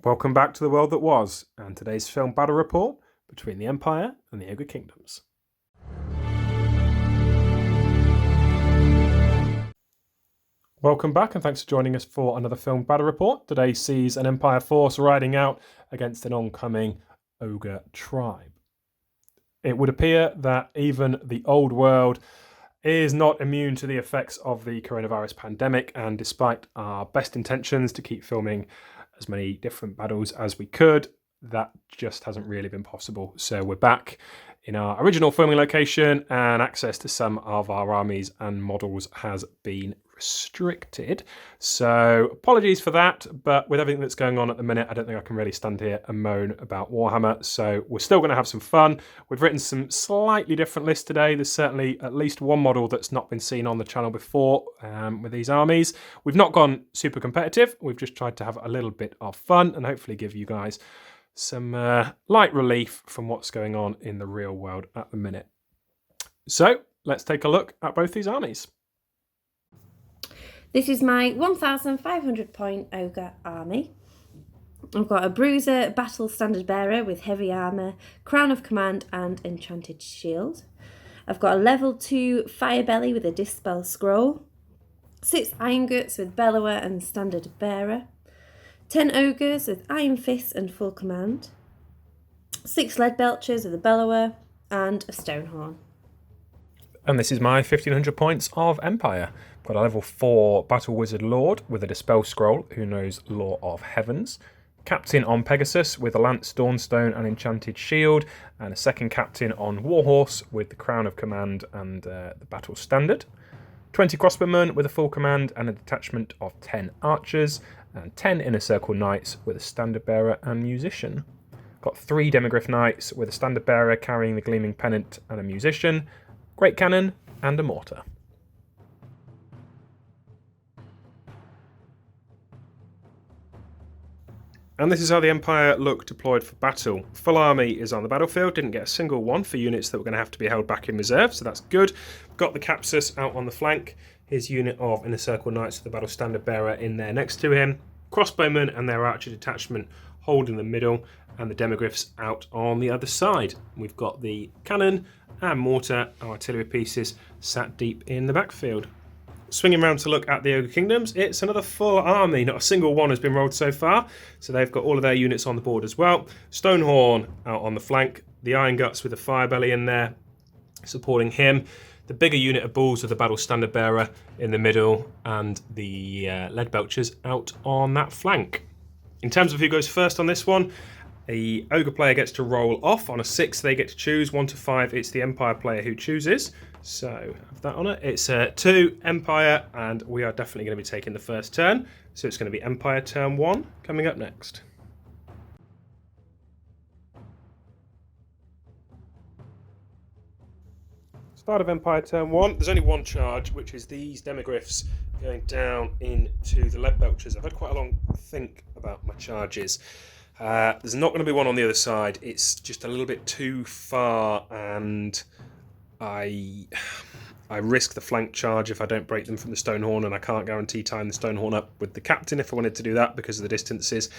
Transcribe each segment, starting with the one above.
Welcome back to the world that was, and today's film battle report between the Empire and the Ogre Kingdoms. Welcome back, and thanks for joining us for another film battle report. Today sees an Empire force riding out against an oncoming Ogre tribe. It would appear that even the old world is not immune to the effects of the coronavirus pandemic, and despite our best intentions to keep filming as many different battles as we could, that just hasn't really been possible. So we're back in our original filming location, and access to some of our armies and models has been restricted. So apologies for that, but with everything that's going on at the minute, I don't think I can really stand here and moan about Warhammer. So we're still going to have some fun. We've written some slightly different lists today. There's certainly at least one model that's not been seen on the channel before with these armies. We've not gone super competitive. We've just tried to have a little bit of fun and hopefully give you guys some light relief from what's going on in the real world at the minute. So let's take a look at both these armies. This is my 1,500 point Ogre army. I've got a Bruiser Battle Standard Bearer with heavy armour, Crown of Command and Enchanted Shield. I've got a level 2 Fire Belly with a Dispel Scroll, 6 Iron Guts with Bellower and Standard Bearer, 10 Ogres with Iron Fists and Full Command, 6 Lead Belchers with a Bellower and a Stonehorn. And this is my 1,500 points of Empire. Got a level 4 Battle Wizard Lord with a Dispel Scroll who knows Law of Heavens. Captain on Pegasus with a Lance, Dawnstone and Enchanted Shield. And a second captain on Warhorse with the Crown of Command and the Battle Standard. 20 Crossbowmen with a full command and a detachment of 10 Archers. And 10 Inner Circle Knights with a Standard Bearer and Musician. Got 3 Demigryph Knights with a Standard Bearer carrying the Gleaming Pennant and a Musician. Great Cannon and a Mortar. And this is how the Empire look deployed for battle. Full army is on the battlefield, didn't get a single one for units that were going to have to be held back in reserve, so that's good. Got the Capsus out on the flank, his unit of Inner Circle Knights with the Battle Standard Bearer in there next to him. Crossbowmen and their Archer detachment hold in the middle, and the Demigryphs out on the other side. We've got the cannon and mortar artillery pieces sat deep in the backfield. Swinging around to look at the Ogre Kingdoms, it's another full army. Not a single one has been rolled so far, so they've got all of their units on the board as well. Stonehorn out on the flank, the Iron Guts with the Fire Belly in there supporting him. The bigger unit of Bulls with the Battle Standard Bearer in the middle, and the Lead Belchers out on that flank. In terms of who goes first on this one, the Ogre player gets to roll off. On a 6 they get to choose. 1 to 5 it's the Empire player who chooses. So have that on it. It's 2 Empire, and we are definitely going to be taking the first turn. So it's going to be Empire turn 1 coming up next. Start of Empire turn 1. There's only one charge, which is these Demigryphs going down into the Lead Belchers. I've had quite a long think about my charges. There's not going to be one on the other side. It's just a little bit too far, and I risk the flank charge if I don't break them from the Stonehorn, and I can't guarantee tying the Stonehorn up with the captain if I wanted to do that because of the distances.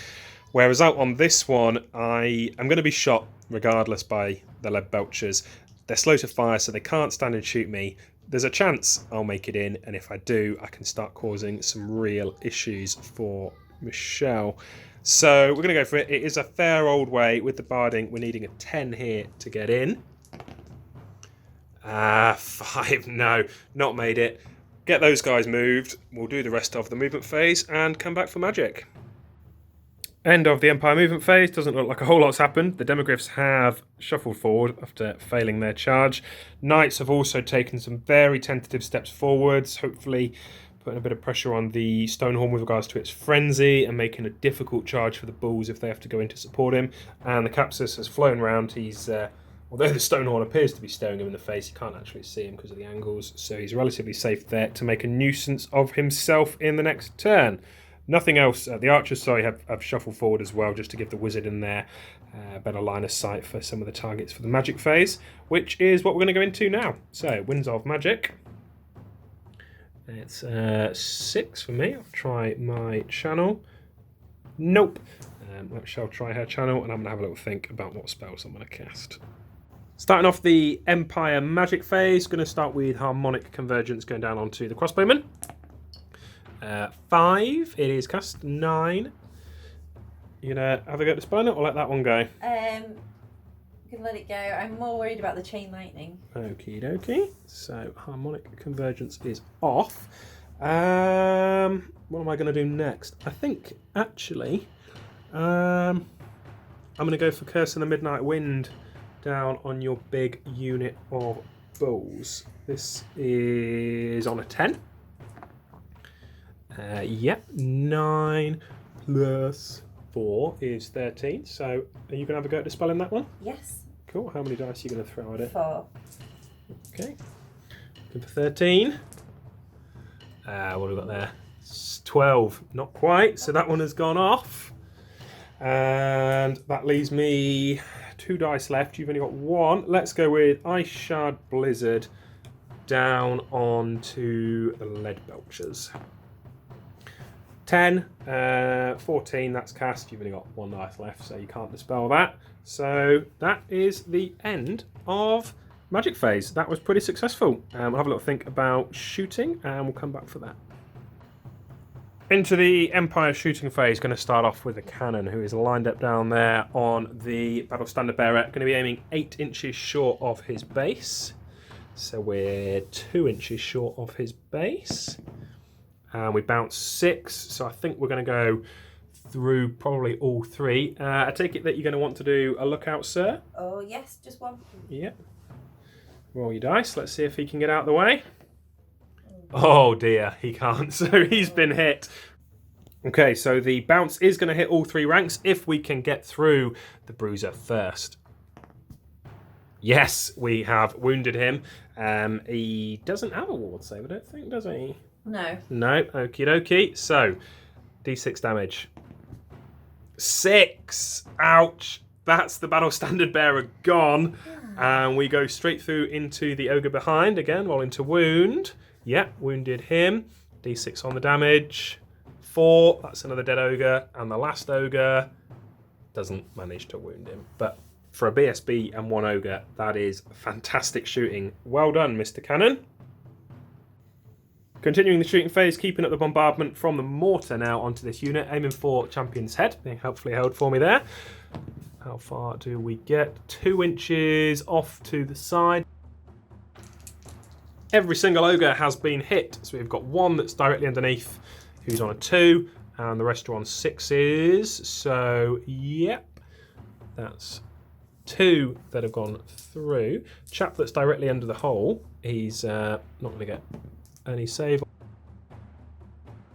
Whereas out on this one, I am going to be shot regardless by the Lead Belchers. They're slow to fire, so they can't stand and shoot me. There's a chance I'll make it in, and if I do, I can start causing some real issues for Michelle. So we're going to go for it. It is a fair old way with the barding. We're needing a 10 here to get in. 5, no, not made it. Get those guys moved. We'll do the rest of the movement phase and come back for magic. End of the Empire movement phase. Doesn't look like a whole lot's happened. The Demigryphs have shuffled forward after failing their charge. Knights have also taken some very tentative steps forwards, hopefully putting a bit of pressure on the Stonehorn with regards to its frenzy and making a difficult charge for the Bulls if they have to go in to support him. And the Capsus has flown round. He's although the Stonehorn appears to be staring him in the face, you can't actually see him because of the angles, so he's relatively safe there to make a nuisance of himself in the next turn. Nothing else. The Archers, sorry, have shuffled forward as well, just to give the Wizard in there better line of sight for some of the targets for the magic phase, which is what we're going to go into now. So, Winds of Magic. It's 6 for me. I'll try my channel. Nope. Let Shell try her channel, and I'm going to have a little think about what spells I'm going to cast. Starting off the Empire magic phase, going to start with Harmonic Convergence going down onto the crossbowman. 5, it is cast. 9. You gonna have a go at dispelling it or let that one go? You can let it go. I'm more worried about the chain lightning. Okie dokie. So Harmonic Convergence is off. What am I going to do next? I think actually I'm going to go for Curse of the Midnight Wind down on your big unit of bulls. This is on a 10. Yep, 9 plus 4 is 13. So are you going to have a go at dispelling that one? Yes. Cool. How many dice are you going to throw at it? 4. Okay. Looking for 13. What have we got there? 12. Not quite. So that one has gone off. And that leaves me 2 dice left. You've only got 1. Let's go with Ice Shard Blizzard down onto the Lead Belchers. 10, 14, that's cast. You've only got 1 dice left, so you can't dispel that. So that is the end of Magic Phase. That was pretty successful. We'll have a little think about shooting, and we'll come back for that. Into the Empire shooting phase, going to start off with a cannon who is lined up down there on the Battle Standard Bearer. Going to be aiming 8 inches short of his base. So we're 2 inches short of his base. And we bounce 6, so I think we're going to go through probably all 3. I take it that you're going to want to do a lookout, sir? Oh, yes, just 1. Yep. Roll your dice. Let's see if he can get out of the way. Oh dear, he can't. So he's been hit. Okay, so the bounce is going to hit all 3 ranks if we can get through the bruiser first. Yes, we have wounded him. He doesn't have a ward save, I don't think, does he? No. No, okie dokie. So, d6 damage. 6! Ouch! That's the Battle Standard Bearer gone. And we go straight through into the Ogre behind. Again, roll into wound. Yep, wounded him. d6 on the damage. 4, that's another dead Ogre. And the last Ogre doesn't manage to wound him. But for a BSB and 1 Ogre, that is fantastic shooting. Well done, Mr. Cannon. Continuing the shooting phase, keeping up the bombardment from the mortar now onto this unit, aiming for Champion's Head, being helpfully held for me there. How far do we get? 2 inches off to the side. Every single Ogre has been hit, so we've got 1 that's directly underneath, who's on a 2, and the rest are on 6s. So, yep, that's 2 that have gone through. Chap that's directly under the hole, he's not going to get any save.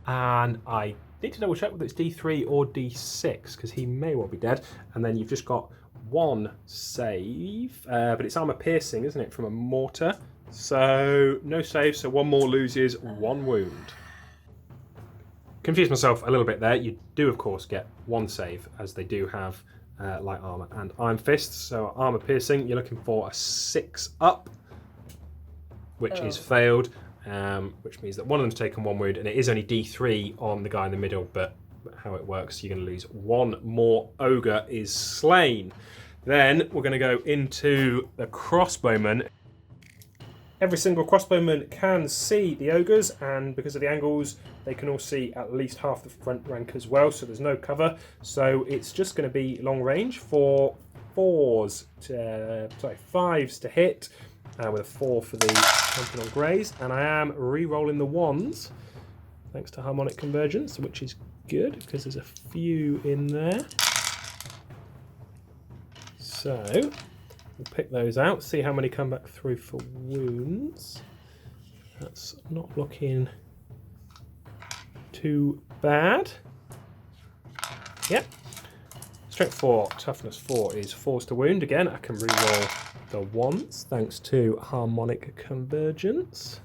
And I need to double check whether it's D3 or D6 because he may well be dead. And then you've just got 1 save, but it's armor piercing, isn't it, from a mortar? So no save, so 1 more loses 1 wound. Confused myself a little bit there. You do of course get 1 save as they do have light armor and iron fists. So armor piercing, you're looking for a 6 up, which is failed. Which means that one of them's taken 1 wound, and it is only D3 on the guy in the middle, but how it works, you're going to lose 1 more Ogre is slain. Then we're going to go into the crossbowman. Every single crossbowman can see the Ogres, and because of the angles, they can all see at least half the front rank as well, so there's no cover. So it's just going to be long range for 5s to hit. With a 4 for the champion on greys, and I am re-rolling the 1s thanks to Harmonic Convergence, which is good because there's a few in there. So we'll pick those out, see how many come back through for wounds. That's not looking too bad. Yep. Strength 4, toughness 4 is 4s to wound. Again, I can re-roll the 1s thanks to Harmonic Convergence.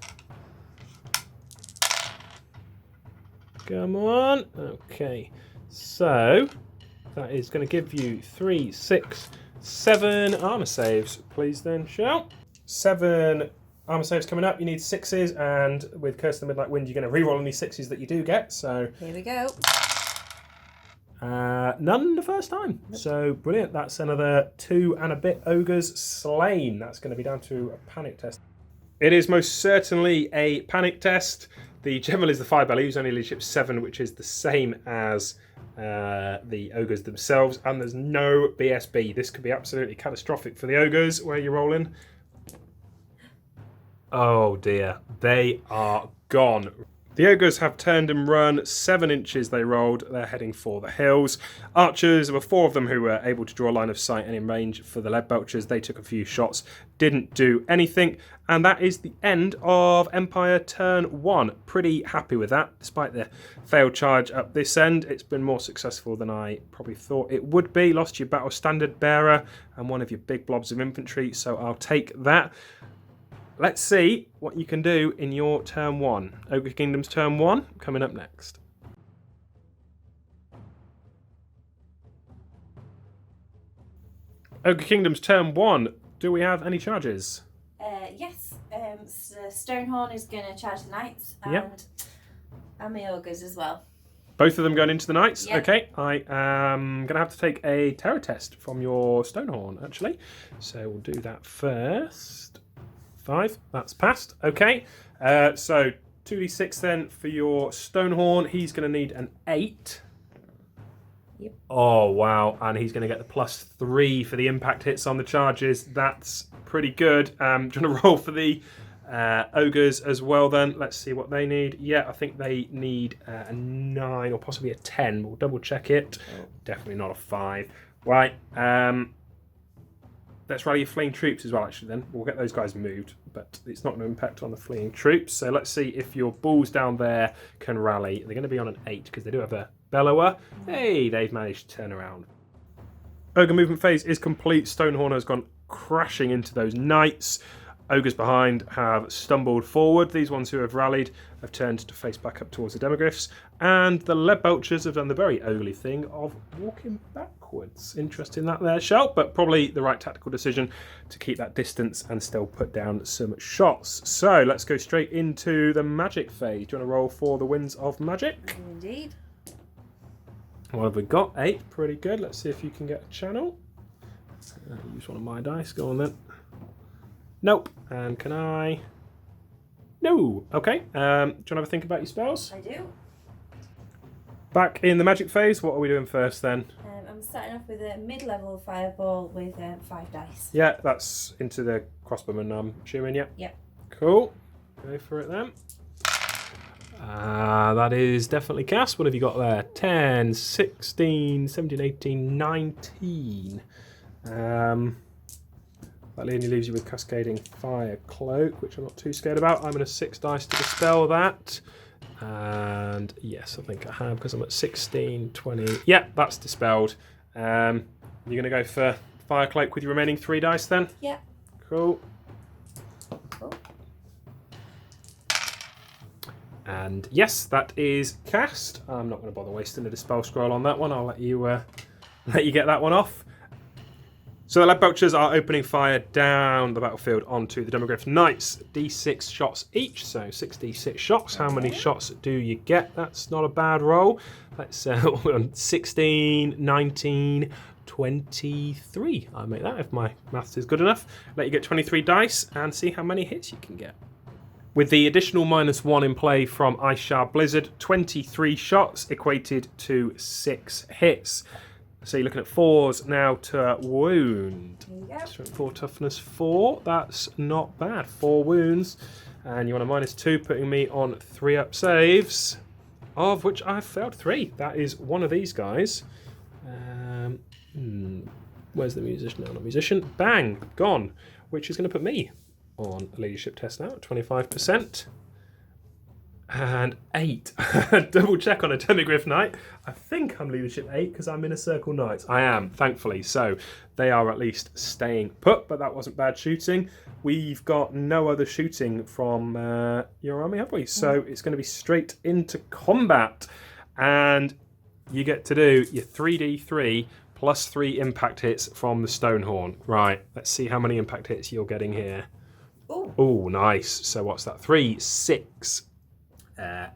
Come on. Okay, so that is going to give you 3, 6, 7 armor saves. Please then, Shell. 7 armor saves coming up. You need 6s, and with Curse of the Midnight Wind, you're going to re-roll any 6s that you do get. So here we go. None the first time. So brilliant. That's another 2 and a bit ogres slain. That's going to be down to a panic test. It is most certainly a panic test. The general is the fire belly, who's only leadership 7, which is the same as the ogres themselves. And there's no BSB. This could be absolutely catastrophic for the ogres. Where are you rolling? Oh dear, they are gone. The ogres have turned and run 7 inches they rolled. They're heading for the hills. Archers, there were 4 of them who were able to draw a line of sight and in range for the lead belchers. They took a few shots, didn't do anything. And that is the end of Empire turn 1. Pretty happy with that. Despite the failed charge up this end, it's been more successful than I probably thought it would be. Lost your battle standard bearer and one of your big blobs of infantry, so I'll take that. Let's see what you can do in your turn 1. Ogre Kingdom's turn 1 coming up next. Ogre Kingdom's turn 1. Do we have any charges? Yes. Stonehorn is going to charge the knights and the ogres as well. Both of them going into the knights? Yep. Okay, I am going to have to take a terror test from your Stonehorn, actually. So we'll do that first. 5, that's passed. Okay, so 2d6 then for your Stonehorn. He's going to need an 8. Yep. Oh, wow. And he's going to get the +3 for the impact hits on the charges. That's pretty good. Do you want to roll for the ogres as well then? Let's see what they need. Yeah, I think they need a 9 or possibly a 10. We'll double check it. Oh. Definitely not a 5. Right. Let's rally your fleeing troops as well, actually, then. We'll get those guys moved, but it's not going to impact on the fleeing troops. So let's see if your bulls down there can rally. They're going to be on an 8 because they do have a bellower. Hey, they've managed to turn around. Ogre movement phase is complete. Stonehorn has gone crashing into those knights. Ogres behind have stumbled forward. These ones who have rallied have turned to face back up towards the demogryphs. And the lead belchers have done the very ogly thing of walking backwards. Interesting that there, Shell, but probably the right tactical decision to keep that distance and still put down some shots. So let's go straight into the magic phase. Do you want to roll for the winds of magic? Indeed. What have we got? 8, pretty good. Let's see if you can get a channel. Use one of my dice, go on then. Nope. And can I? No. Okay. Do you want to have a think about your spells? I do. Back in the magic phase, what are we doing first then? I'm starting off with a mid-level fireball with 5 dice. Yeah, that's into the crossbowman, I'm assuming, yeah? Yep. Cool. Go for it then. That is definitely cast. What have you got there? 10, 16, 17, 18, 19. That only leaves you with Cascading Fire Cloak, which I'm not too scared about. I'm going to 6 dice to dispel that. And yes, I think I have because I'm at 16, 20. Yeah, that's dispelled. You're going to go for Fire Cloak with your remaining 3 dice then? Yeah. Cool. Cool. And yes, that is cast. I'm not going to bother wasting a dispel scroll on that one. I'll let you get that one off. So the lead belchers are opening fire down the battlefield onto the demogryph knights. D6 shots each, so 6d6 shots. How many shots do you get? That's not a bad roll. Let's 16, 19, 23. I'll make that if my maths is good enough. Let you get 23 dice and see how many hits you can get. With the additional -1 in play from Ice Shard Blizzard, 23 shots equated to 6 hits. So you're looking at 4s now to wound. Yep. Strength 4, toughness 4. That's not bad. 4 wounds. And you want a -2, putting me on 3 up saves, of which I've failed 3. That is one of these guys. Where's the musician? No, not musician. Bang! Gone. Which is going to put me on a leadership test now at 25%. And 8. Double check on a demogryph knight. I think I'm leadership 8 because I'm in a circle knight. I am, thankfully. So they are at least staying put, but that wasn't bad shooting. We've got no other shooting from your army, have we? So it's going to be straight into combat. And you get to do your 3d3 plus 3 impact hits from the Stonehorn. Right, let's see how many impact hits you're getting here. Oh, nice. So what's that? 3, 6.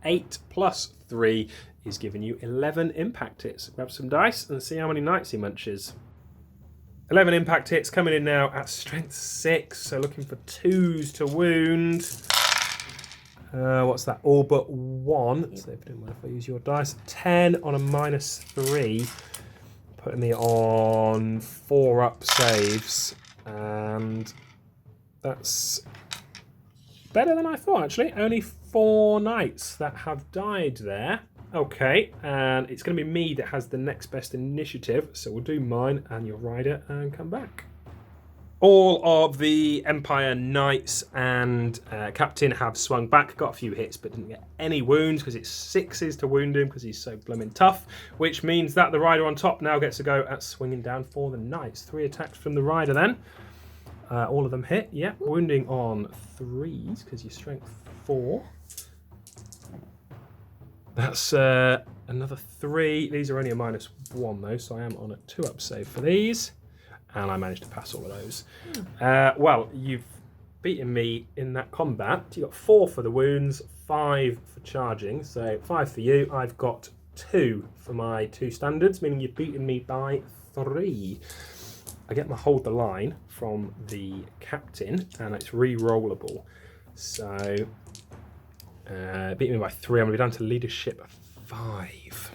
8 plus 3 is giving you 11 impact hits. Grab some dice and see how many knights he munches. 11 impact hits coming in now at strength 6, so looking for 2s to wound. What's that? All but 1. So if I don't mind if I use your dice. 10 on a -3, putting me on 4 up saves, and that's better than I thought actually. Only 4 knights that have died there. Okay, and it's going to be me that has the next best initiative, so we'll do mine and your rider and come back. All of the Empire Knights and Captain have swung back, got a few hits but didn't get any wounds because it's 6s to wound him because he's so blooming tough, which means that the rider on top now gets a go at swinging down for the Knights. 3 attacks from the rider then. All of them hit, yep, wounding on 3s because you're strength 4. That's another 3. These are only a -1 though, so I am on a 2 up save for these. And I managed to pass all of those. Well, you've beaten me in that combat. You got 4 for the wounds, 5 for charging. So 5 for you. I've got 2 for my 2 standards, meaning you've beaten me by 3. I get my hold the line from the captain, and it's re-rollable. So beat me by 3. I'm going to be down to leadership 5,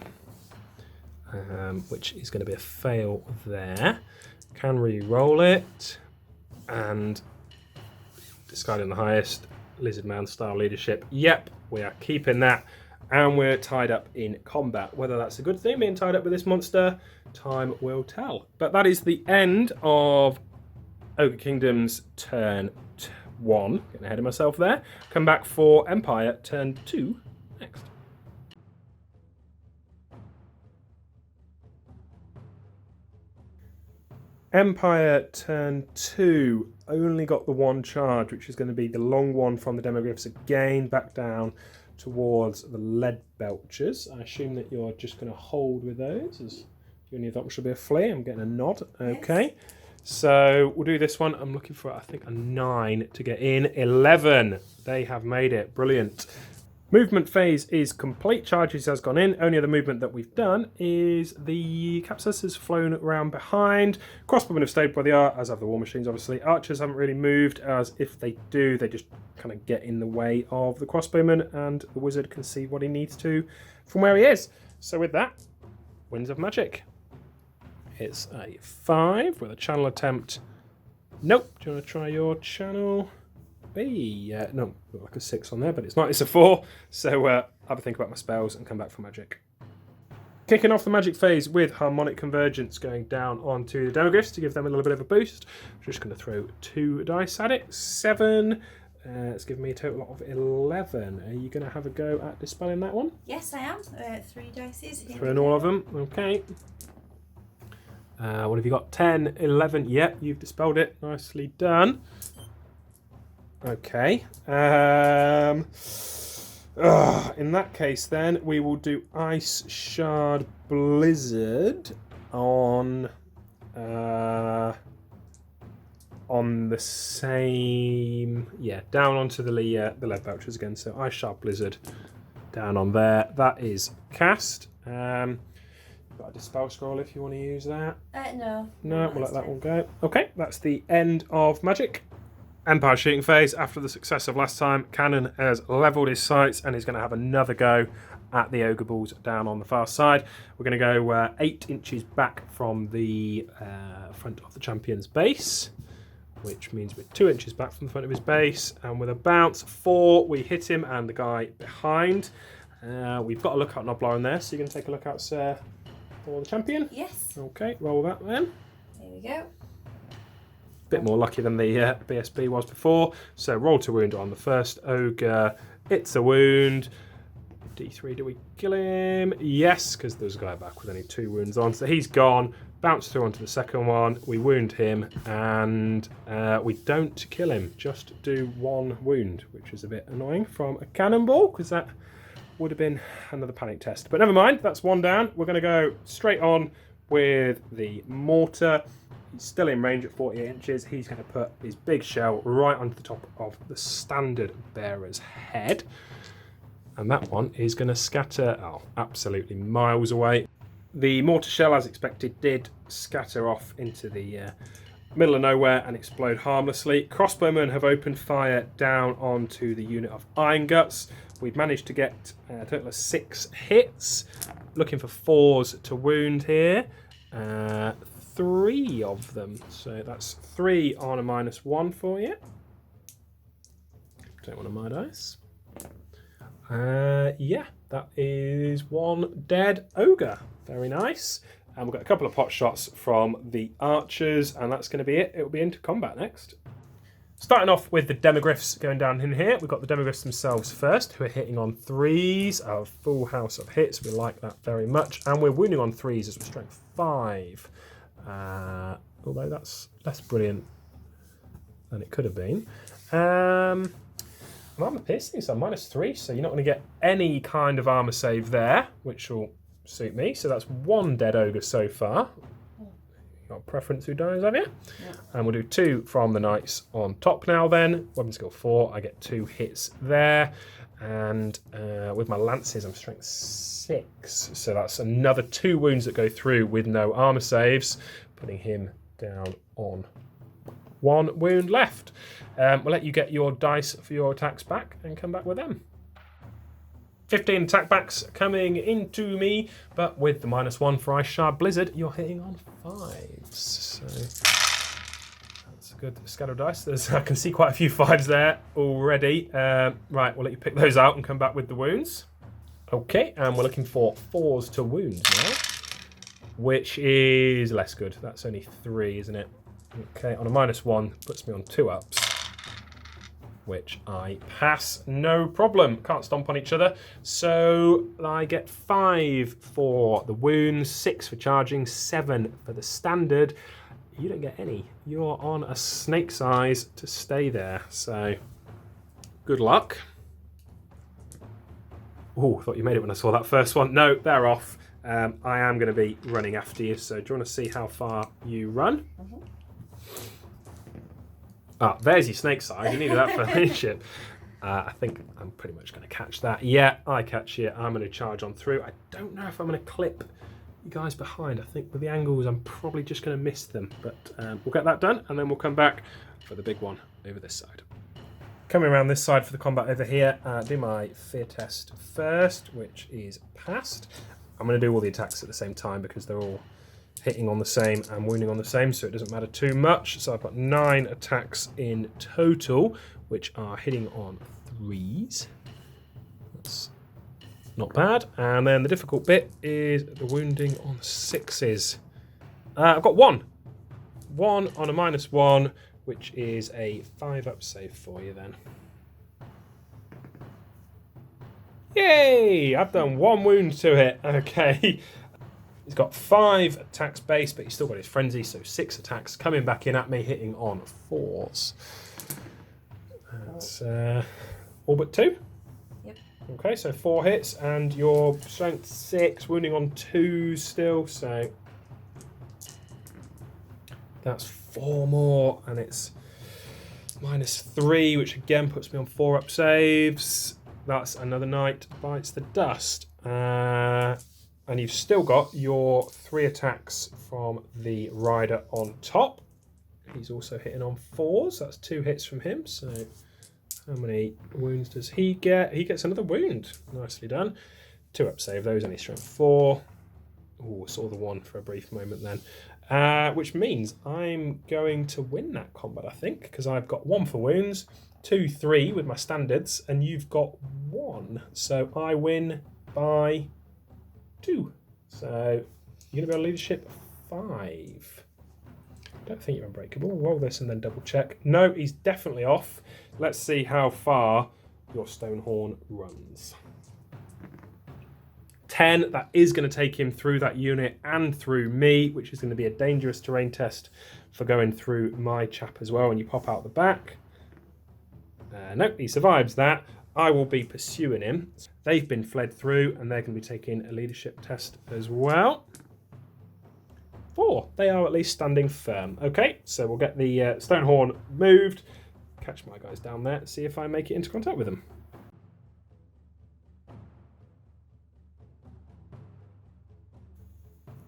which is going to be a fail there. Can re-roll it, and discarding the highest lizard man style leadership. Yep, we are keeping that, and we're tied up in combat. Whether that's a good thing, being tied up with this monster, time will tell. But that is the end of Ogre Kingdom's turn 1. Getting ahead of myself there. Come back for Empire turn 2 next. Empire turn 2 only got the 1 charge, which is going to be the long one from the demoglyphs again, back down towards the lead belchers. I assume that you're just going to hold with those, as you only thought it should be a flea. I'm getting a nod. Okay, yes. So we'll do this one. I'm looking for, I think, a 9 to get in. 11. They have made it. Brilliant. Movement phase is complete. Charges has gone in. Only other movement that we've done is the Capsus has flown around behind. Crossbowmen have stayed where they are, as have the war machines, obviously. Archers haven't really moved, as if they do, they just kind of get in the way of the crossbowman, and the wizard can see what he needs to from where he is. So with that, Winds of Magic. It's a 5 with a channel attempt. Nope. Do you want to try your channel? No, like a 6 on there, but it's not. It's a 4. So have a think about my spells and come back for magic. Kicking off the magic phase with Harmonic Convergence, going down onto the demoglyphs to give them a little bit of a boost. I'm just going to throw 2 dice at it. 7. It's given me a total of 11. Are you going to have a go at dispelling that one? Yes, I am. 3 dice. Throwing all of them. Okay. What have you got? 10, 11. Yep, you've dispelled it. Nicely done. Okay. In that case, then we will do Ice Shard Blizzard on the same. Yeah, down onto the lead vouchers again. So Ice Shard Blizzard down on there. That is cast. Got a dispel scroll if you want to use that. No. No, we'll let that one go. Okay, that's the end of magic. Empire shooting phase. After the success of last time, Cannon has levelled his sights and he's going to have another go at the ogre balls down on the far side. We're going to go 8 inches back from the front of the champion's base, which means we're 2 inches back from the front of his base, and with a bounce 4 we hit him and the guy behind. We've got a lookout noblar in there, so you're going to take a look out for the champion? Yes. Okay, roll that then. There we go. Bit more lucky than the BSB was before. So roll to wound on the first ogre. It's a wound. D3, do we kill him? Yes, because there's a guy back with only 2 wounds on. So he's gone. Bounce through onto the second one. We wound him, and we don't kill him. Just do 1 wound, which is a bit annoying from a cannonball, because that would have been another panic test. But never mind, that's 1 down. We're going to go straight on with the mortar. He's still in range at 48 inches. He's going to put his big shell right onto the top of the standard bearer's head. And that one is going to scatter, absolutely miles away. The mortar shell, as expected, did scatter off into the middle of nowhere and explode harmlessly. Crossbowmen have opened fire down onto the unit of Iron Guts. We've managed to get a total of 6 hits. Looking for 4s to wound here. 3 of them. So that's 3 on a -1 for you. Don't want to my dice. Yeah, that is 1 dead ogre. Very nice. And we've got a couple of pot shots from the archers, and that's going to be it. It'll be into combat next. Starting off with the demogryphs going down in here. We've got the demogryphs themselves first, who are hitting on 3s. A full house of hits. We like that very much. And we're wounding on 3s as we're strength 5. Although that's less brilliant than it could have been. Armor piercing, so -3, so you're not going to get any kind of armor save there, which will suit me. So that's 1 dead ogre so far. Got a preference who dies, have you? Yeah. And we'll do 2 from the knights on top now then. Weapon skill 4, I get 2 hits there. And with my lances, I'm strength 6. So that's another 2 wounds that go through with no armor saves, putting him down on 1 wound left. We'll let you get your dice for your attacks back and come back with them. 15 attack backs coming into me, but with the -1 for Ice Shard Blizzard, you're hitting on 5s. So that's a good scatter of dice. I can see quite a few 5s there already. Right, we'll let you pick those out and come back with the wounds. Okay, and we're looking for 4s to wound now, which is less good. That's only 3, isn't it? Okay, on a -1, puts me on 2 ups, which I pass, no problem. Can't stomp on each other. So I get 5 for the wounds, 6 for charging, 7 for the standard. You don't get any. You're on a snake's eyes to stay there. So good luck. Oh, I thought you made it when I saw that first one. No, they're off. I am going to be running after you. So do you want to see how far you run? Mm-hmm. Ah, there's your snake's eye. You needed that for leadership. I think I'm pretty much going to catch that. Yeah, I catch you. I'm going to charge on through. I don't know if I'm going to clip you guys behind. I think with the angles, I'm probably just going to miss them. But we'll get that done, and then we'll come back for the big one over this side. Coming around this side for the combat over here, do my fear test first, which is passed. I'm going to do all the attacks at the same time because they're all hitting on the same and wounding on the same, so it doesn't matter too much. So I've got 9 attacks in total, which are hitting on 3s. That's not bad. And then the difficult bit is the wounding on 6s. I've got 1 on a -1, which is a 5-up save for you then. Yay! I've done 1 wound to it. Okay. He's got 5 attacks base, but he's still got his frenzy, so 6 attacks coming back in at me, hitting on 4s. That's all but 2. Yep. Okay, so 4 hits, and your strength 6, wounding on 2s still, so that's 4 more, and it's -3, which again puts me on 4-up saves. That's another knight bites the dust. And you've still got your 3 attacks from the rider on top. He's also hitting on 4s. That's 2 hits from him. So how many wounds does he get? He gets another wound. Nicely done. 2-up save. Those only strength 4. Oh, saw the 1 for a brief moment then. Which means I'm going to win that combat, I think, because I've got 1 for wounds, 2, 3 with my standards, and you've got 1. So I win by 2. So you're going to be on leadership 5. Don't think you're unbreakable. Roll this and then double check. No, he's definitely off. Let's see how far your Stonehorn runs. 10, that is going to take him through that unit and through me, which is going to be a dangerous terrain test for going through my chap as well when you pop out the back. Nope, he survives that. I will be pursuing him. They've been fled through, and they're going to be taking a leadership test as well. 4. They are at least standing firm. Okay, so we'll get the Stonehorn moved. Catch my guys down there, see if I make it into contact with them.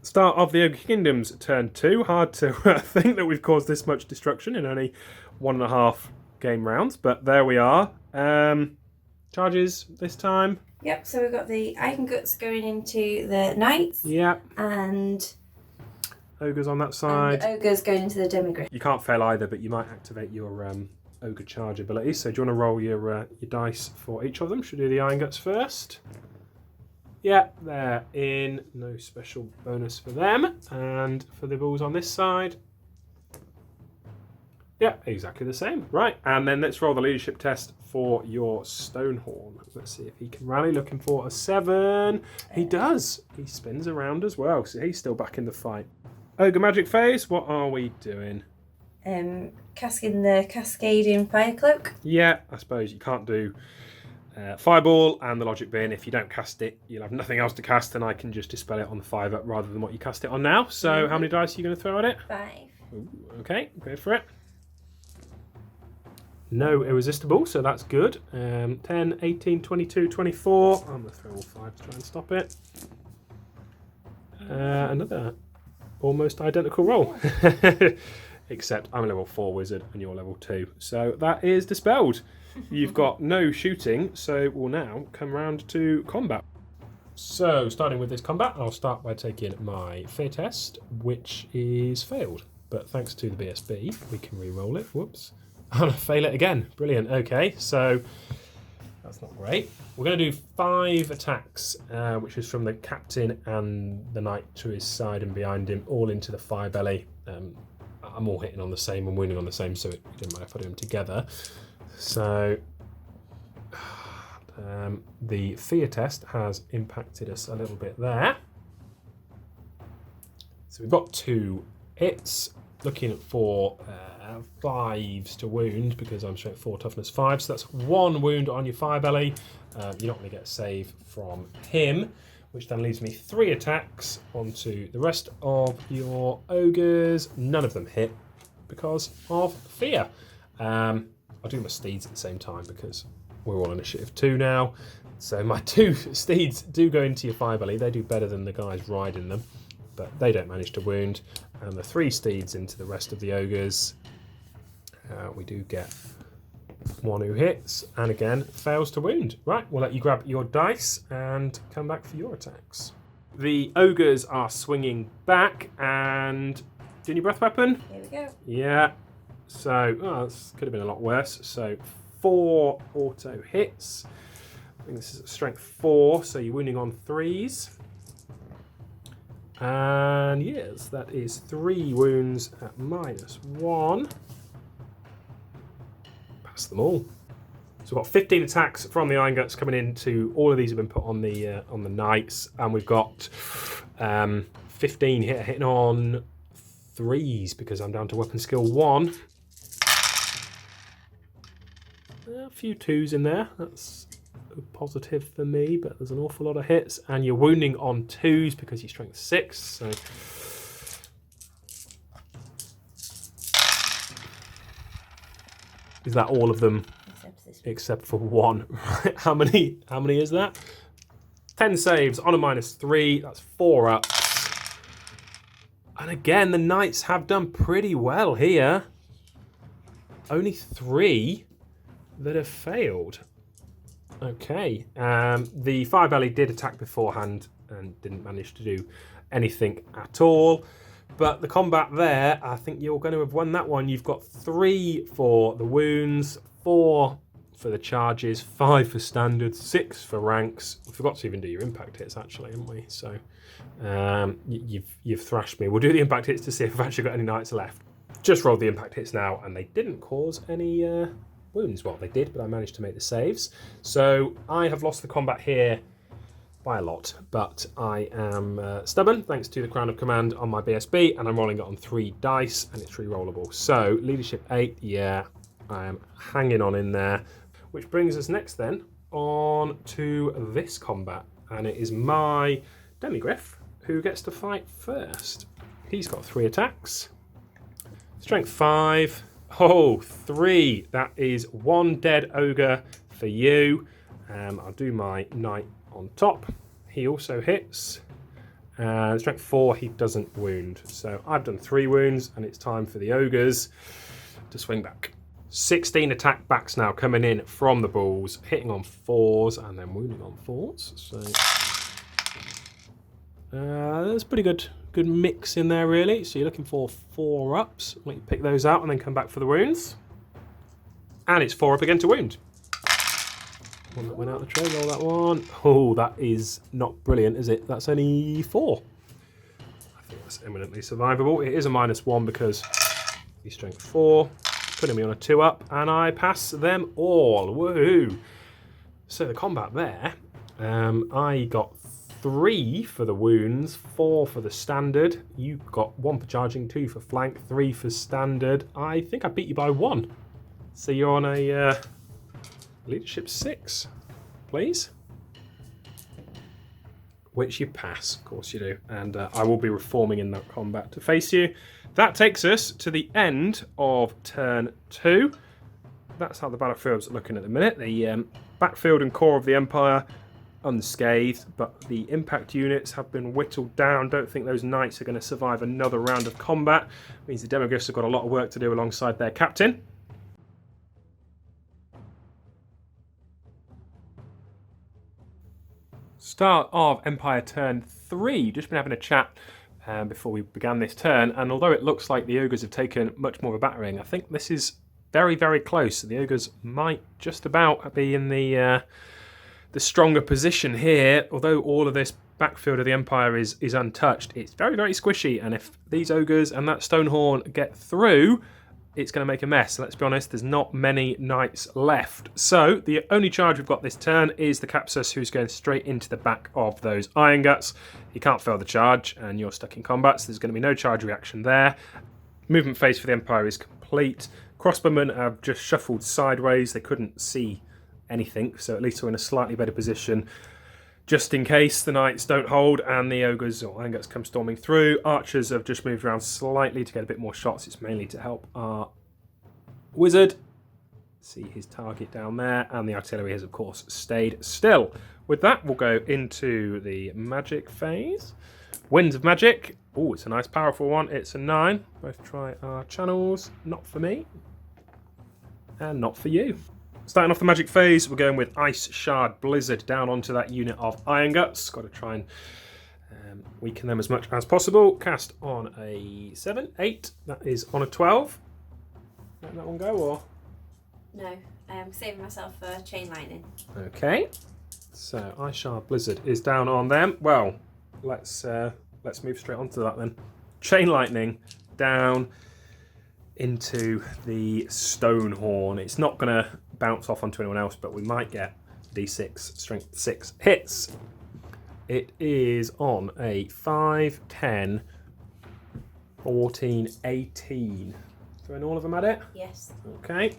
Start of the Ogre Kingdoms, turn 2. Hard to think that we've caused this much destruction in only 1.5 game rounds, but there we are. Charges this time. Yep, so we've got the Eigenguts going into the Knights. Yep. And Ogres on that side. And Ogres going into the Demigryph. You can't fail either, but you might activate your Ogre charge ability. So do you want to roll your dice for each of them? Should we do the Ironguts first? Yeah, they're in. No special bonus for them. And for the bulls on this side. Yeah, exactly the same. Right, and then let's roll the leadership test for your Stonehorn. Let's see if he can rally. Looking for a 7. He does. He spins around as well, so he's still back in the fight. Ogre Magic Phase, what are we doing? Casting the Cascading Fire Cloak. Yeah, I suppose you can't do Fireball and the Logic Bin. If you don't cast it, you'll have nothing else to cast, and I can just dispel it on the 5-up rather than what you cast it on now. So how many dice are you going to throw at it? 5. Ooh, okay, go for it. No irresistible, so that's good. 10, 18, 22, 24. I'm going to throw all 5 to try and stop it. Another almost identical roll. Except I'm a level 4 wizard and you're level 2. So that is dispelled. You've got no shooting, so we'll now come round to combat. So starting with this combat, I'll start by taking my fear test, which is failed. But thanks to the BSB, we can re-roll it. Whoops. And I fail it again. Brilliant. Okay, so that's not great. We're going to do 5 attacks, which is from the captain and the knight to his side and behind him, all into the fire belly. I'm all hitting on the same and wounding on the same, so it didn't matter if I do them together. So the fear test has impacted us a little bit there. So we've got 2 hits. Looking for 5s to wound because I'm straight 4 toughness 5, so that's 1 wound on your fire belly. You're not going to get a save from him, which then leaves me 3 attacks onto the rest of your ogres. None of them hit because of fear. I'll do my steeds at the same time because we're all initiative 2 now. So my 2 steeds do go into your fire belly. They do better than the guys riding them, but they don't manage to wound. And the 3 steeds into the rest of the ogres. We do get 1 who hits, and again fails to wound. Right, we'll let you grab your dice and come back for your attacks. The ogres are swinging back, and do you need breath weapon? Here we go. Yeah. So this could have been a lot worse. So 4 auto hits. I think this is strength 4, so you're wounding on 3s. And yes, that is 3 wounds at -1. Pass them all. So we've got 15 attacks from the Ironguts coming into. All of these have been put on the knights, and we've got 15 hitting on 3s because I'm down to weapon skill 1. A few 2s in there. That's a positive for me, but there's an awful lot of hits, and you're wounding on 2s because you're strength 6. So is that all of them except for 1? Right, how many is that? 10 saves on a -3. That's 4 up. And again, the knights have done pretty well here. Only 3 that have failed. Okay, the fire belly did attack beforehand and didn't manage to do anything at all. But the combat there, I think you're going to have won that one. You've got 3 for the wounds, 4 for the charges, 5 for standards, 6 for ranks. We forgot to even do your impact hits, actually, haven't we? So you've thrashed me. We'll do the impact hits to see if I've actually got any knights left. Just rolled the impact hits now, and they didn't cause any wounds. Well, they did, but I managed to make the saves. So I have lost the combat here by a lot, but I am stubborn thanks to the Crown of Command on my BSB, and I'm rolling it on 3 dice, and it's re-rollable. So leadership 8, yeah, I am hanging on in there, which brings us next then on to this combat, and it is my Demigryph who gets to fight first. He's got 3 attacks, strength 5. Oh, 3. That is 1 dead ogre for you. I'll do my knight on top. He also hits. And strength 4, he doesn't wound. So I've done 3 wounds, and it's time for the ogres to swing back. 16 attack backs now coming in from the balls, hitting on 4s and then wounding on 4s. So that's pretty good mix in there, really. So you're looking for 4 ups. Let you pick those out and then come back for the wounds. And it's 4 up again to wound. One that went out the tray, roll that one. Oh, that is not brilliant, is it? That's only 4. I think that's eminently survivable. It is a -1 because he's strength 4, putting me on a 2 up, and I pass them all. Woohoo! So the combat there, I got 3 for the wounds, 4 for the standard. You got 1 for charging, 2 for flank, 3 for standard. I think I beat you by 1. So you're on a leadership 6, please. Which you pass, of course you do. And I will be reforming in that combat to face you. That takes us to the end of turn 2. That's how the battlefield's looking at the minute. The backfield and core of the Empire unscathed, but the impact units have been whittled down. Don't think those knights are going to survive another round of combat. Means the demoglyphs have got a lot of work to do alongside their captain. Start of Empire turn 3. Just been having a chat before we began this turn, and although it looks like the ogres have taken much more of a battering, I think this is very, very close. The ogres might just about be in the stronger position here. Although all of this backfield of the Empire is untouched, it's very, very squishy, and if these ogres and that Stonehorn get through, it's going to make a mess. Let's be honest, there's not many knights left. So the only charge we've got this turn is the Capsus, who's going straight into the back of those Iron Guts. You can't fail the charge, and you're stuck in combat, so there's going to be no charge reaction there. Movement phase for the Empire is complete. Crossbowmen have just shuffled sideways. They couldn't see anything, so at least we're in a slightly better position just in case the knights don't hold and the ogres or Iron Guts come storming through. Archers have just moved around slightly to get a bit more shots. It's mainly to help our wizard see his target down there, and the artillery has of course stayed still. With that, we'll go into the magic phase. Winds of Magic. Oh, it's a nice powerful one. It's a 9. Both try our channels. Not for me and not for you. Starting off the magic phase, we're going with Ice Shard Blizzard down onto that unit of Iron Guts. Got to try and weaken them as much as possible. Cast on a 7, 8. That is on a 12. Let that one go, or? No, I'm saving myself for Chain Lightning. Okay. So Ice Shard Blizzard is down on them. Well, let's move straight onto that then. Chain Lightning down into the Stonehorn. It's not going to bounce off onto anyone else, but we might get D6 strength 6 hits. It is on a 5, 10, 14, 18. Throwing all of them at it? Yes. Okay.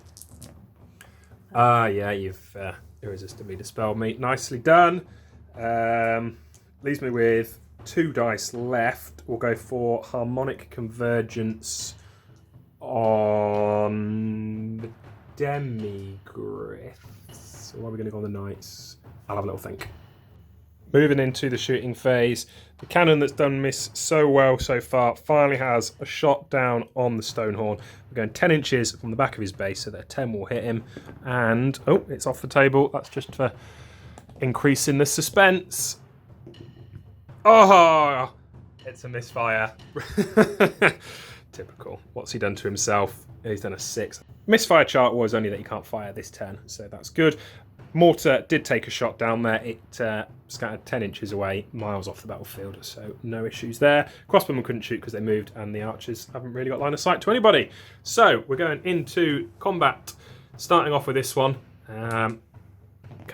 Yeah, you've irresistibly dispelled me. Nicely done. Leaves me with 2 dice left. We'll go for Harmonic Convergence on the Demigryphs. So why are we going to go on the Knights? I'll have a little think. Moving into the shooting phase. The cannon that's done miss so well so far finally has a shot down on the Stonehorn. We're going 10 inches from the back of his base, so that 10 will hit him. And, oh, it's off the table. That's just for increasing the suspense. Oh, it's a misfire. Typical. What's he done to himself? He's done a 6. Misfire chart was only that you can't fire this turn, so that's good. Mortar did take a shot down there. It scattered 10 inches away, miles off the battlefield, so no issues there. Crossbowmen couldn't shoot because they moved, and the archers haven't really got line of sight to anybody. So we're going into combat, starting off with this one. Can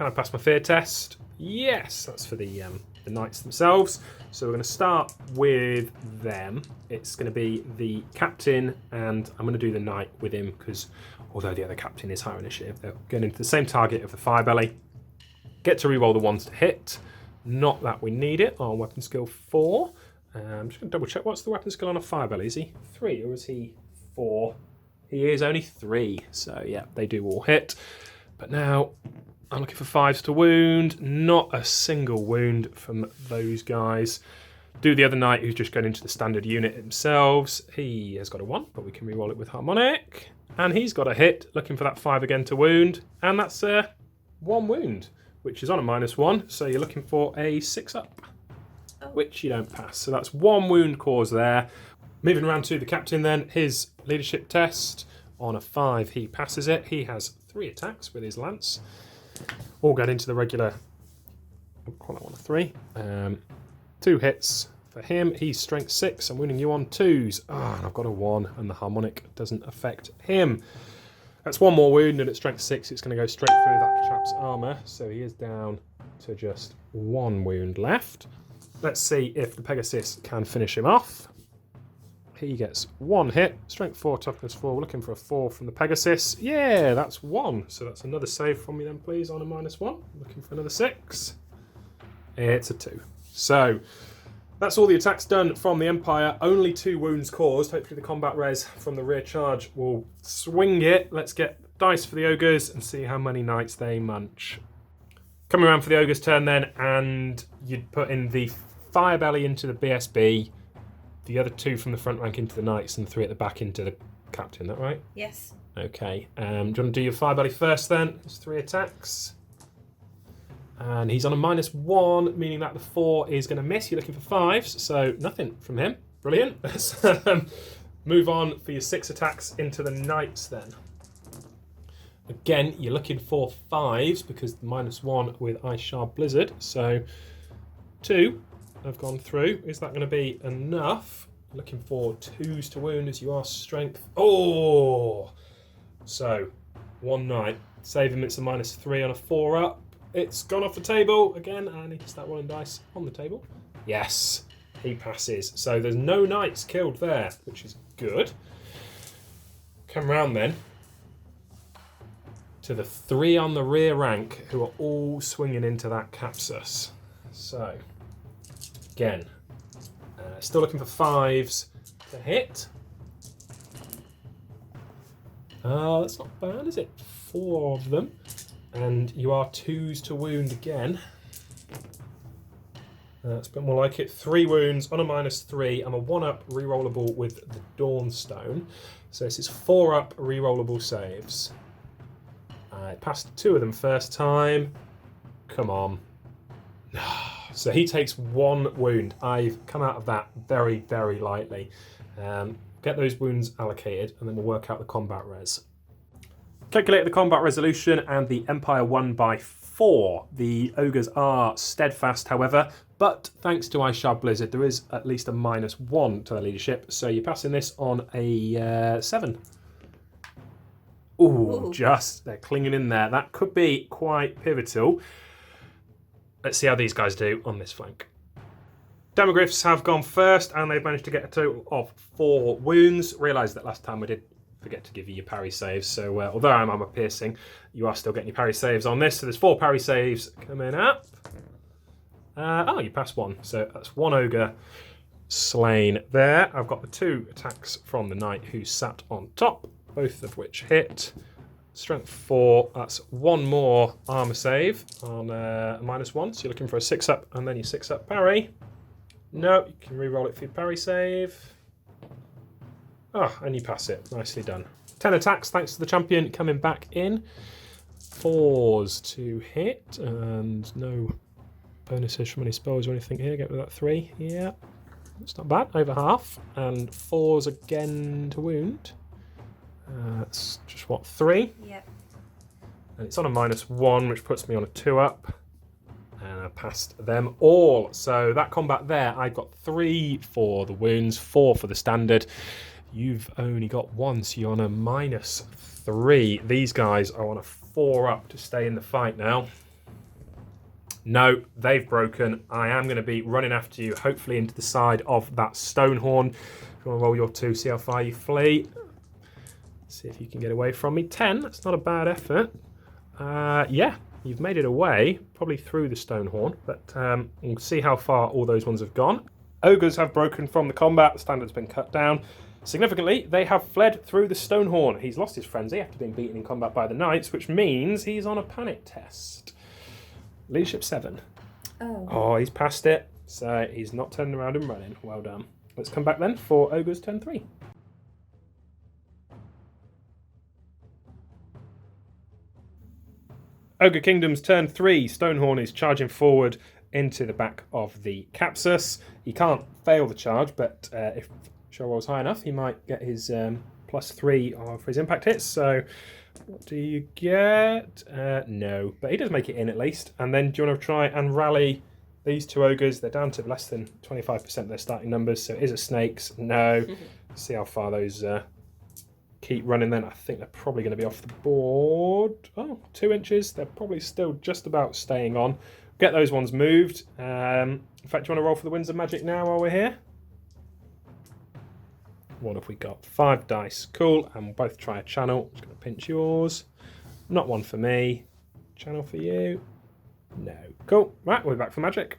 I pass my fear test? Yes, that's for the knights themselves. So we're going to start with them. It's going to be the captain, and I'm going to do the knight with him because although the other captain is higher initiative, they're going into the same target of the Firebelly. Get to reroll the ones to hit. Not that we need it on weapon skill 4. I'm just going to double check. What's the weapon skill on a Firebelly? Is he 3 or is he 4? He is only 3. So yeah, they do all hit. But now I'm looking for 5s to wound. Not a single wound from those guys. Do the other knight who's just going into the standard unit themselves. He has got a 1, but we can re-roll it with harmonic. And he's got a hit, looking for that 5 again to wound. And that's 1 wound, which is on a -1. So you're looking for a 6 up, which you don't pass. So that's 1 wound cause there. Moving around to the captain then, his leadership test. On a 5, he passes it. He has 3 attacks with his lance. All going into the regular, I'll call that one a 3. 2 hits for him. He's strength 6. I'm wounding you on 2s. And I've got a 1, and the harmonic doesn't affect him. That's 1 more wound, and at strength 6, it's going to go straight through that chap's armour. So he is down to just 1 wound left. Let's see if the Pegasus can finish him off. He gets 1 hit. Strength 4, toughness 4. We're looking for a 4 from the Pegasus. Yeah, that's 1. So that's another save from me then, please, on a -1. Looking for another 6. It's a 2. So that's all the attacks done from the Empire. Only 2 wounds caused. Hopefully the combat res from the rear charge will swing it. Let's get dice for the Ogres and see how many knights they munch. Coming around for the Ogres turn then, and you'd put in the Fire Belly into the BSB, the other 2 from the front rank into the Knights, and 3 at the back into the Captain. Is that right? Yes. Okay. Do you want to do your Fire Belly first then? There's 3 attacks. And he's on a -1, meaning that the 4 is going to miss. You're looking for 5s, so nothing from him. Brilliant. Let's move on for your 6 attacks into the Knights then. Again, you're looking for 5s because the -1 with Ice Shard Blizzard. So 2 have gone through. Is that going to be enough? Looking for 2s to wound as you are strength. Oh! So 1 knight. Save him, it's a -3 on a 4 up. It's gone off the table again. I need to start rolling dice on the table. Yes, he passes. So there's no knights killed there, which is good. Come round then to the 3 on the rear rank who are all swinging into that Capsus. So again, still looking for 5s to hit. That's not bad, is it? 4 of them. And you are 2s to wound again. That's a bit more like it. 3 wounds on a -3. I'm a 1-up rerollable with the Dawnstone. So this is 4-up rerollable saves. I passed 2 of them first time. Come on. So he takes 1 wound. I've come out of that very, very lightly. Get those wounds allocated, and then we'll work out the combat res. Calculate the combat resolution, and the Empire won by 4. The Ogres are steadfast, however, but thanks to Ice Shard Blizzard, there is at least a -1 to their leadership, so you're passing this on a 7. Ooh, just, they're clinging in there. That could be quite pivotal. Let's see how these guys do on this flank. Demogryphs have gone first, and they've managed to get a total of 4 wounds. Realise that last time we did forget to give you your parry saves, so although I'm armor piercing, you are still getting your parry saves on this. So there's 4 parry saves coming up. Oh, you passed 1, so that's 1 ogre slain there. I've got the 2 attacks from the knight who sat on top, both of which hit. Strength 4, that's 1 more armor save on a -1, so you're looking for a 6-up and then your 6-up parry. No, you can re-roll it for your parry save. Oh, and you pass it. Nicely done. 10 attacks, thanks to the champion coming back in. 4s to hit, and no bonuses from any spells or anything here. Get rid of that 3. Yeah, it's not bad. Over half. And 4s again to wound. That's just, what, 3? Yep. And it's on a -1, which puts me on a 2-up. And I passed them all. So that combat there, I got 3 for the wounds, 4 for the standard. You've only got 1, so you're on a -3. These guys are on a 4-up to stay in the fight now. No, they've broken. I am going to be running after you, hopefully into the side of that Stonehorn. If you want to roll your 2, see how far you flee. See if you can get away from me. 10, that's not a bad effort. Yeah, you've made it away, probably through the Stonehorn, but we'll see how far all those ones have gone. Ogres have broken from the combat. The standard's been cut down. Significantly, they have fled through the Stonehorn. He's lost his frenzy after being beaten in combat by the knights, which means he's on a panic test. Leadership 7. Oh. Oh, he's passed it. So he's not turning around and running. Well done. Let's come back then for Ogre's turn 3. Ogre Kingdom's turn 3. Stonehorn is charging forward into the back of the Capsus. He can't fail the charge, but if show rolls high enough, he might get his +3 of his impact hits. So what do you get? No, but he does make it in at least. And then do you want to try and rally these two Ogres? They're down to less than 25% of their starting numbers, so is it snakes? No. See how far those keep running then. I think they're probably going to be off the board. Oh, 2 inches. They're probably still just about staying on. Get those ones moved. In fact, do you want to roll for the Winds of Magic now while we're here? What have we got? 5 dice. Cool. And we'll both try a channel. I'm just going to pinch yours. Not one for me. Channel for you. No. Cool. Right, we're back for magic.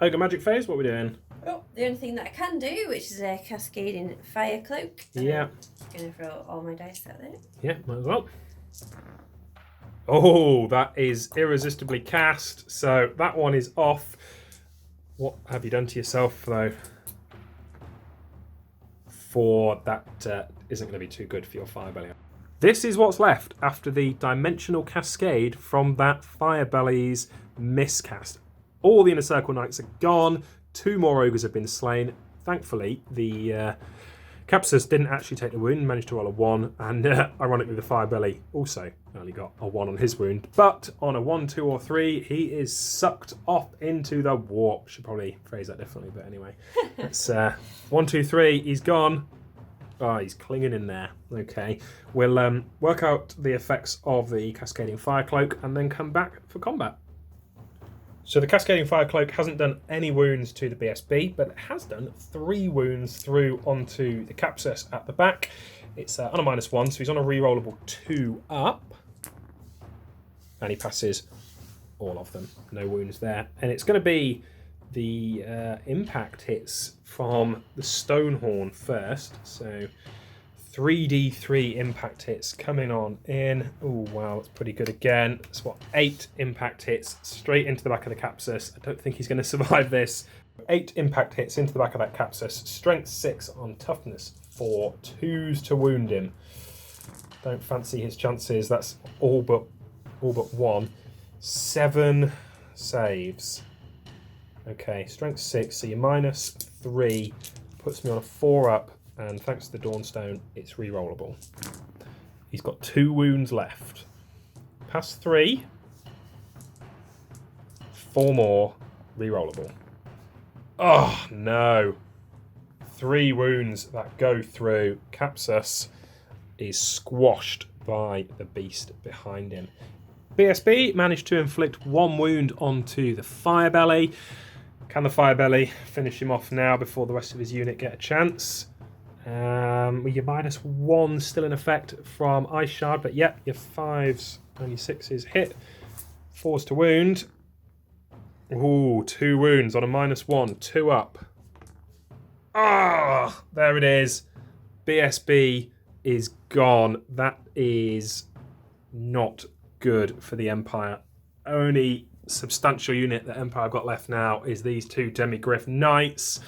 Ogre magic phase, what are we doing? Oh, the only thing that I can do, which is a cascading fire cloak. Yeah. I'm going to throw all my dice out there. Yeah, might as well. Oh, that is irresistibly cast. So that one is off. What have you done to yourself, though? 4, that isn't going to be too good for your fire belly. This is what's left after the dimensional cascade from that fire belly's miscast. All the inner circle knights are gone. 2 more ogres have been slain. Thankfully, the Capsus didn't actually take the wound, managed to roll a 1, and ironically the fire belly also only got a 1 on his wound. But on a 1, 2 or 3, he is sucked off into the warp. Should probably phrase that differently, but anyway. It's 1, 2, 3, he's gone. Oh, he's clinging in there. Okay, we'll work out the effects of the Cascading Fire Cloak and then come back for combat. So the Cascading Fire Cloak hasn't done any wounds to the BSB, but it has done 3 wounds through onto the Capsus at the back. It's on a -1, so he's on a rerollable 2 up. And he passes all of them. No wounds there. And it's going to be the impact hits from the Stonehorn first. So 3d3 impact hits coming on in. Oh, wow, that's pretty good again. That's what, 8 impact hits straight into the back of the Capsus. I don't think he's going to survive this. 8 impact hits into the back of that Capsus. Strength 6 on toughness 4. 2s to wound him. Don't fancy his chances. That's all but 1. 7 saves. Okay, strength 6, so your -3 puts me on a 4 up. And thanks to the Dawnstone, it's re-rollable. He's got 2 wounds left. Pass 3. 4 more, re-rollable. Oh, no. 3 wounds that go through. Capsus is squashed by the beast behind him. BSB managed to inflict 1 wound onto the fire belly. Can the fire belly finish him off now before the rest of his unit get a chance? Your -1 still in effect from Ice Shard, but yep, your 5s and your 6s hit. 4s to wound. Ooh, 2 wounds on a -1, 2 up. Ah, there it is. BSB is gone. That is not good for the Empire. Only substantial unit that Empire have got left now is these 2 Demigryph Knights.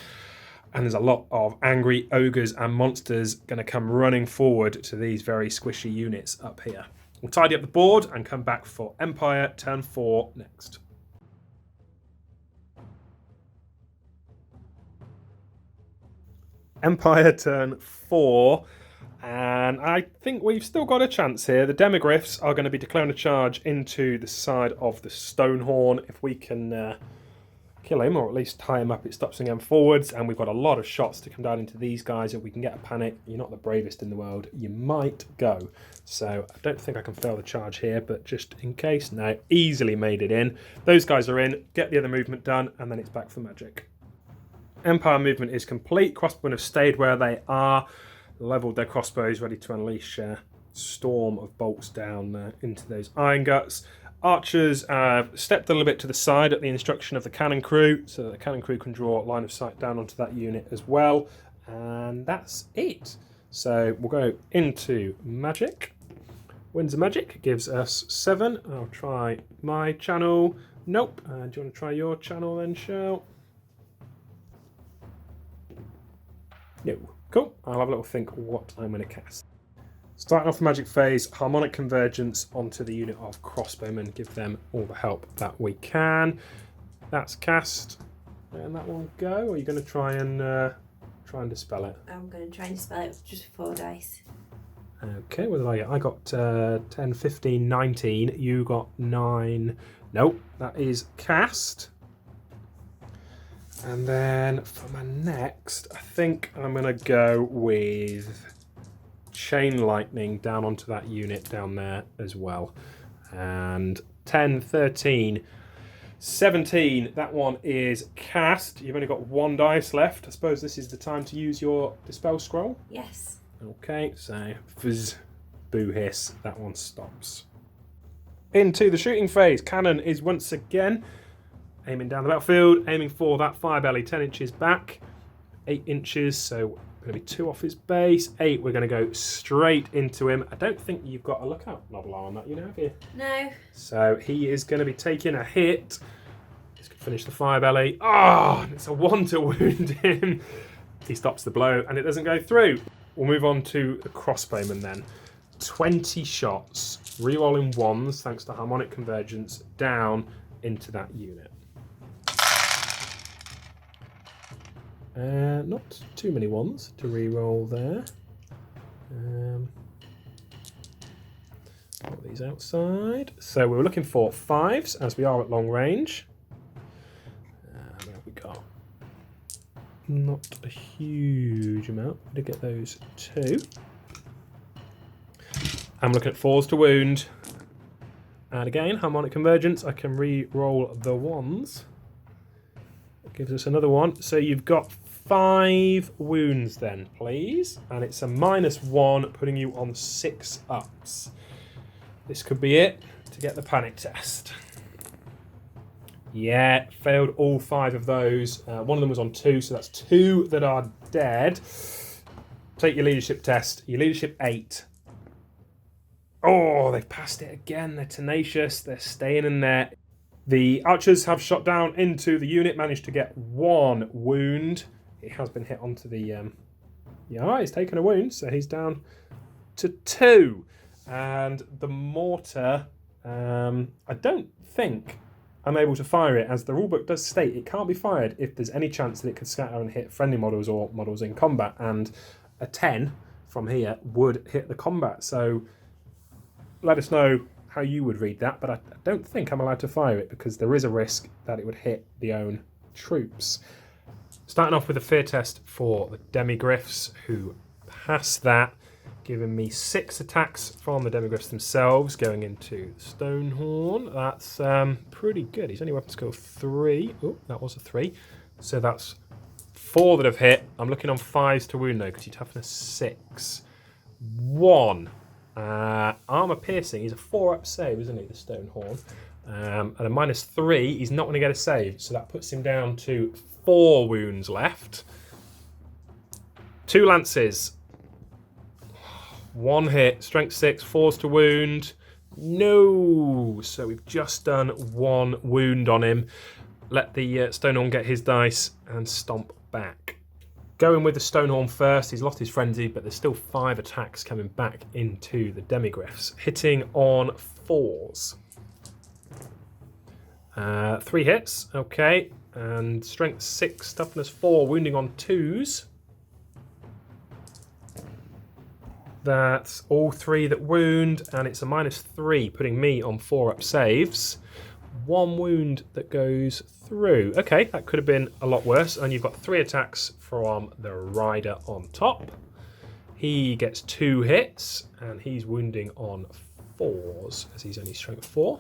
And there's a lot of angry ogres and monsters going to come running forward to these very squishy units up here. We'll tidy up the board and come back for Empire turn 4 next. Empire turn 4. And I think we've still got a chance here. The Demigryphs are going to be declaring a charge into the side of the Stonehorn. If we can kill him, or at least tie him up, it stops him going forwards, and we've got a lot of shots to come down into these guys. If we can get a panic, you're not the bravest in the world, you might go. So I don't think I can fail the charge here, but just in case, no, easily made it in. Those guys are in, get the other movement done, and then it's back for magic. Empire movement is complete. Crossbowmen have stayed where they are, leveled their crossbows, ready to unleash a storm of bolts down into those iron guts. Archers stepped a little bit to the side at the instruction of the cannon crew, so that the cannon crew can draw line of sight down onto that unit as well. And that's it. So we'll go into magic. Winds of Magic gives us 7. I'll try my channel. Nope. Do you want to try your channel then, Shell? No. Cool. I'll have a little think what I'm going to cast. Starting off the magic phase, harmonic convergence onto the unit of crossbowmen. Give them all the help that we can. That's cast. And that will go. Or are you going to try and dispel it? I'm going to try and dispel it with just 4 dice. Okay, what did I get? I got 10, 15, 19. You got 9. Nope, that is cast. And then for my next, I think I'm going to go with chain lightning down onto that unit down there as well. And 10, 13, 17. That one is cast. You've only got 1 dice left. I suppose this is the time to use your dispel scroll. Yes. Okay, so fizz, boo hiss, that one stops. Into the shooting phase. Cannon is once again aiming down the battlefield, aiming for that fire belly 10 inches back, 8 inches, so going to be 2 off his base, 8, we're going to go straight into him. I don't think you've got a lookout novel on that, you know, have you? No. So he is going to be taking a hit. He's going to finish the fire belly. Oh, it's a 1 to wound him. He stops the blow and it doesn't go through. We'll move on to the crossbowman then. 20 shots, rerolling 1s thanks to harmonic convergence down into that unit. Not too many 1s to reroll there. Put these outside. So we were looking for 5s as we are at long range. What have we got? Not a huge amount. We did get those 2. I'm looking at 4s to wound. And again, harmonic convergence. I can re-roll the 1s. That gives us another 1. So you've got 5 wounds then, please. And it's a -1, putting you on 6 ups. This could be it to get the panic test. Yeah, failed all 5 of those. One of them was on 2, so that's 2 that are dead. Take your leadership test. Your leadership 8. Oh, they've passed it again. They're tenacious. They're staying in there. The archers have shot down into the unit, managed to get 1 wound. It has been hit onto the... Yeah, he's taken a wound, so he's down to 2. And the mortar, I don't think I'm able to fire it, as the rulebook does state it can't be fired if there's any chance that it could scatter and hit friendly models or models in combat, and a 10 from here would hit the combat. So let us know how you would read that, but I don't think I'm allowed to fire it because there is a risk that it would hit the own troops. Starting off with a fear test for the demigryphs, who pass that, giving me 6 attacks from the demigryphs themselves, going into Stonehorn. That's pretty good. He's only weapon skill 3. Oh, that was a 3. So that's 4 that have hit. I'm looking on 5s to wound though, because you toughness 6. 1. Armor piercing. He's a 4-up save, isn't he, the Stonehorn? And a -3. He's not going to get a save, so that puts him down to 4 wounds left. 2 lances. 1 hit, strength 6, 4s to wound. No! So we've just done 1 wound on him. Let the Stonehorn get his dice and stomp back. Going with the Stonehorn first, he's lost his frenzy, but there's still 5 attacks coming back into the demigryphs. Hitting on 4s. 3 hits, okay. And strength 6, toughness 4, wounding on 2s. That's all 3 that wound, and it's a -3, putting me on 4-up saves. 1 wound that goes through. Okay, that could have been a lot worse. And you've got 3 attacks from the rider on top. He gets 2 hits, and he's wounding on 4s, as he's only strength 4.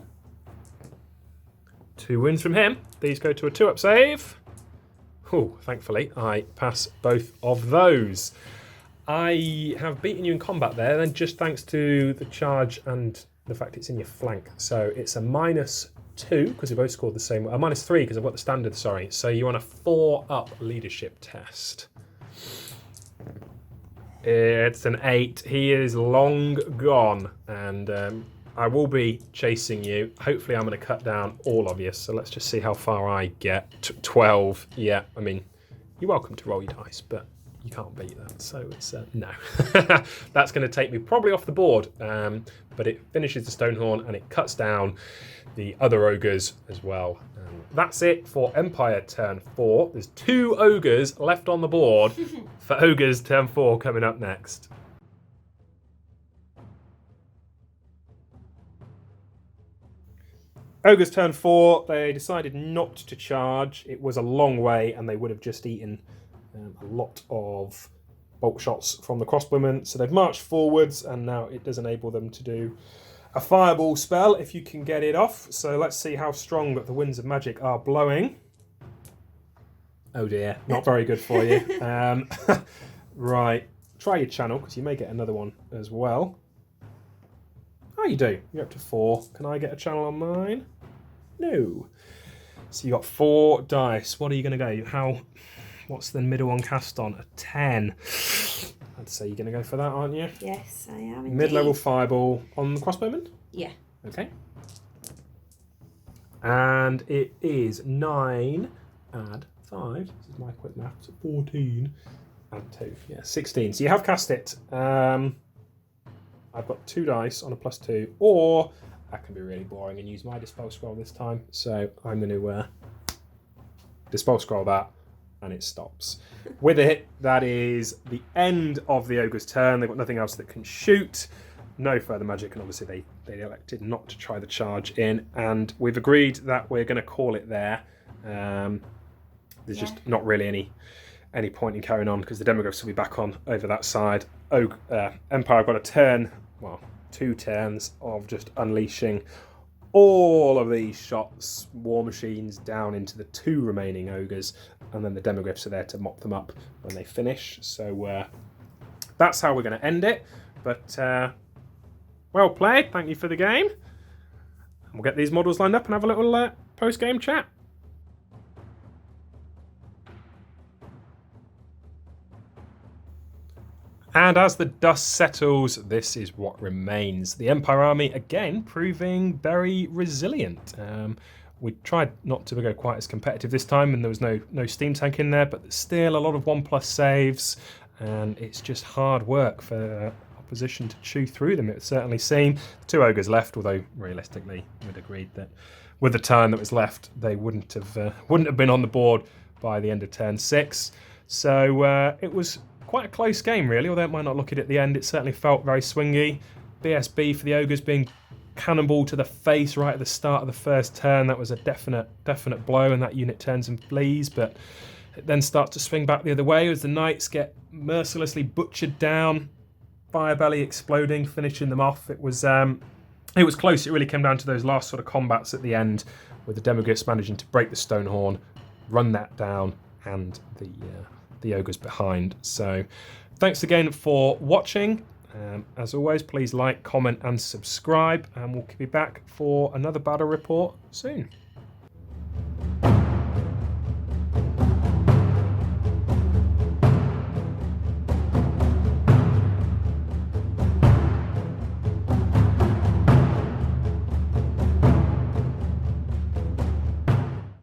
2 wounds from him. These go to a 2-up save. Oh, thankfully, I pass both of those. I have beaten you in combat there, then just thanks to the charge and the fact it's in your flank. So it's a -2, because we both scored the same. A -3, because I've got the standard, sorry. So you're on a 4-up leadership test. It's an 8. He is long gone. And I will be chasing you. Hopefully I'm going to cut down all of you. So let's just see how far I get. 12. Yeah, I mean, you're welcome to roll your dice, but you can't beat that. So it's no. That's going to take me probably off the board. But it finishes the Stonehorn and it cuts down the other ogres as well. That's it for Empire turn 4. There's 2 ogres left on the board for ogres turn 4 coming up next. Ogres turn 4, they decided not to charge. It was a long way and they would have just eaten a lot of bolt shots from the crossbowmen. So they've marched forwards and now it does enable them to do a fireball spell if you can get it off. So let's see how strong the winds of magic are blowing. Oh dear, not very good for you. Right, try your channel because you may get another one as well. Oh, you do. You're up to 4. Can I get a channel on mine? No. So you got 4 dice. What are you going to go? What's the middle one cast on? A 10. I'd say you're going to go for that, aren't you? Yes, I am indeed. Mid-level fireball on the crossbowman? Yeah. Okay. And it is 9 add 5. This is my quick maths. 14 and 2. Yeah, 16. So you have cast it. I've got 2 dice on a +2, or I can be really boring and use my dispel scroll this time. So I'm going to dispel scroll that, and it stops. With it, that is the end of the ogre's turn. They've got nothing else that can shoot. No further magic, and obviously they elected not to try the charge in. And we've agreed that we're going to call it there. There's just not really any point in carrying on because the demogorphs will be back on over that side. Empire have got a turn, well, 2 turns of just unleashing all of these shots, war machines, down into the 2 remaining ogres, and then the demogorphs are there to mop them up when they finish. So that's how we're going to end it. But well played, thank you for the game. And we'll get these models lined up and have a little post-game chat. And as the dust settles, this is what remains. The Empire army, again, proving very resilient. We tried not to go quite as competitive this time, and there was no steam tank in there, but there's still a lot of 1+ saves, and it's just hard work for opposition to chew through them, it would certainly seem. 2 ogres left, although realistically we'd agreed that with the turn that was left, they wouldn't have been on the board by the end of turn 6. So it was quite a close game, really, although it might not look it at the end. It certainly felt very swingy. BSB for the ogres being cannonball to the face right at the start of the first turn. That was a definite blow, and that unit turns and flees, but it then starts to swing back the other way as the knights get mercilessly butchered down. Firebelly exploding, finishing them off. It was close. It really came down to those last sort of combats at the end, with the demogorphs managing to break the Stonehorn, run that down, and the ogres behind. So thanks again for watching. As always, please like, comment and subscribe, and we'll be back for another battle report soon.